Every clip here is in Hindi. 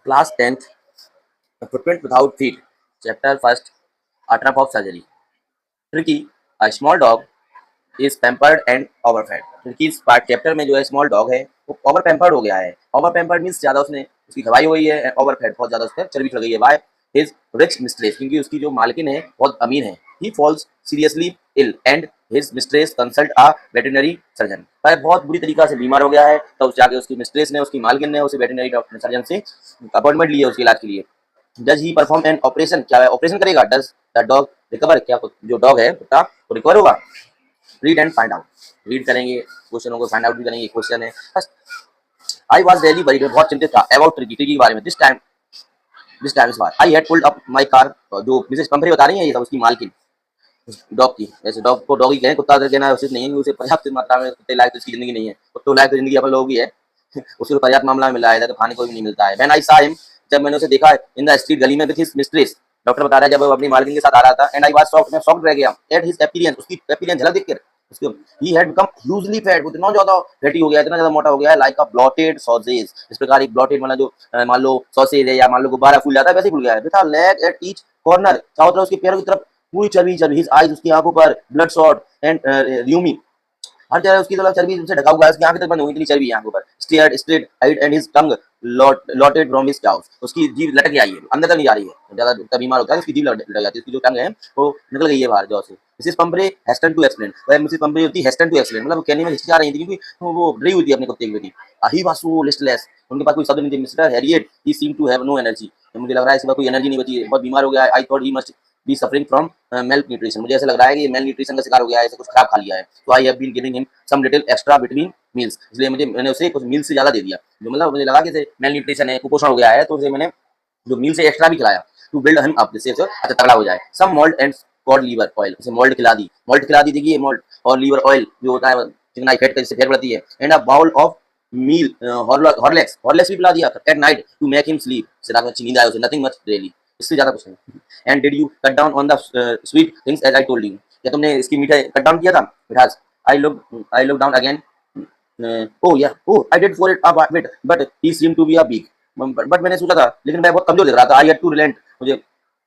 Class 10th, Footprint Without Feet, Chapter 1st, A Trap of Surgery. Tricky, a small dog is pampered and overfed. Tricky इस पार्ट चैप्टर में जो है स्मॉल डॉग है वो ओवर पैम्पर्ड हो गया है. ओवर पैम्पर्ड मीन्स ज़्यादा उसने उसकी दवाई हुई है, ओवरफेड बहुत ज़्यादा उस पर चर्बी चढ़ गई है. वाई हिज रिच मिस्ट्रेस, क्योंकि उसकी जो मालकिन है बहुत अमीर है. He falls seriously ill and his mistress consult a veterinary surgeon. वह बहुत बुरी तरीका से बीमार हो गया है तो जाके उसकी मिस्ट्रेस ने, उसकी मालकिन ने उसे वेटरनरी डॉक्टर सर्जन से अपॉइंटमेंट ली है उसके इलाज के लिए. Does he perform an operation, क्या वह ऑपरेशन करेगा? डज द डॉग रिकवर, क्या जो डॉग है कुत्ता वो रिकवर होगा? Read and find out. Read करेंगे, क्वेश्चनों को फाइंड आउट भी करेंगे. क्वेश्चन है आई वॉज रियली वरीड, बहुत चिंतित था अबाउट ट्रिकी के बारे में. दिस टाइम इस बार I had pulled up my car, जो मिसेस पंपरे बता रही है ये सब उसकी मालकिन डॉग की. ऐसे डॉग को डॉगी कहें, कुत्ता कहना उचित नहीं है, उसे पर्याप्त मात्रा में कुत्ते लायक तो इसकी जिंदगी नहीं है. कुत्तों लायक तो जिंदगी अपन लोगों की है. उसको पर्याप्त मामला मिला है तो खाने को भी नहीं मिलता है. व्हेन आई सा हिम, जब मैंने उसे देखा इन द स्ट्रीट गली में विद हिज मिस्ट्रेस, डॉक्टर बता रहा है जब वो अपनी मालकिन के साथ आ रहा था. एंड आई वाज शॉक्ड, मैं शॉक्ड रह गया एट हिज अपीयरेंस, उसकी अपीयरेंस झलक देखकर. उसके he had become hugely fat, वो इतना ज्यादा फैटी हो गया, इतना ज्यादा मोटा हो गया है, लाइक अ ब्लॉटेड सॉसेज. इस प्रकार एक ब्लॉटेड वाला जो मान लो सॉसेज है या मान लो गुब्बारा फूल जाता है वैसे ही फूल गया है. With a leg at each corner, चारों तरफ उसके पैरों की तरफ पूरी चर्बी चर्बी. हिज आईज, उसकी आंखों पर ब्लड शॉट एंड ल्यूमी, हर जगह उसकी तरफ चर्बी से ढका हुआ है, उसकी आंखें तक बंद हुई, इतनी चर्बी है आंखों पर. Stared straight ahead and his tongue lolled from his jaws, उसकी जीभ लटक के आई है, अंदर तक नहीं जा रही है. ज्यादा जितना बीमार होता है उसकी जीभ लटक जाती है, उसकी जो टंग है वो निकल गई है बाहर जॉ से. मिसेस पंपरे हैस्टन टू एक्सप्लेन, वह मिसेस पंपरे होती हैस्टन टू एक्सप्लेन, मतलब कहने में हिचकिचा रही थी क्योंकि वो डरी हुई थी अपने कुत्ते के प्रति. ही वाज सो लिस्टलेस, उनके पास कोई शब्द नहीं थे. Mister Harriet he seem to have no energy, मुझे लग रहा है इसके पास कोई एनर्जी नहीं बची है, बहुत बीमार हो गया है. I thought he must be suffering from mail nutrition, मुझे ऐसा लग रहा है कि ये मेल न्यूट्रिशन का शिकार हो गया है, ऐसे कुछ खराब खा लिया है. तो I have been giving him some little extra between meals, इसलिए मैंने उसे कुछ मील से ज्यादा दे दिया. जो मतलब मुझे लगा कि मेल न्यूट्रिशन है, कुपोषण हो गया है, तो उसे मैंने जो मील से एक्स्ट्रा भी खिलाया टू बिल्ड हिम अप, जिससे अच्छा तगड़ा हो जाए. Some malt and cod liver oil, उसे मोल्ड खिला दी. मोल्ड खिला दी, देखिए मोल्ड और लीवर ऑयल जो होता है चिकनाई फैट का, जिससे फैट बढ़ती है. And a bowl of meal Horlicks, Horlicks भी पिला दिया at night to make him sleep, से रात में अच्छी नींद आए उसे. नथिंग मच रियली, इससे ज्यादा कुछ नहीं. And did you cut down on the sweet things as I told you, क्या तुमने इसकी मीठा कट डाउन किया था मिठास? I look down again. Oh yeah, oh I did for it a bit, but he seemed to be a big. But मैंने सोचा था लेकिन मैं बहुत कमजोर दिख रहा था. आई हैड टू रिलेंट, मुझे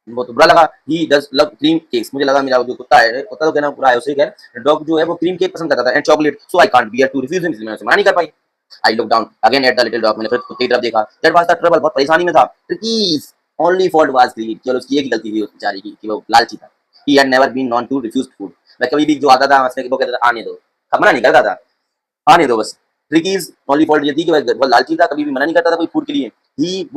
बहुत बुरा लगा. He does love cream cakes, मुझे लगा मेरा जो कुत्ता है, कुत्ता तो कहना पूरा है उसे, क्या डॉग जो है वो क्रीम केक पसंद करता था and chocolate. So I can't bear to refuse him, इसलिए मैं उसे मना नहीं कर पाई. I look down again at the little dog, मैंने फिर कुत्ते की तरफ देखा. दैट वाज द ट्रबल, बहुत परेशानी में था. Tricki's only fault was greed, केवल उसकी एक ही गलती थी उस बेचारी की कि वो लालची था. He had never been known to refuse food, मैं कभी भी जो आता था वो कहता था आने दो, मना नहीं करता था, आने दो बस. ट्रिकीज ओनली फॉल्ट ये थी कि वह लालची था, कभी भी मना नहीं करता था कोई फूड के लिए. ही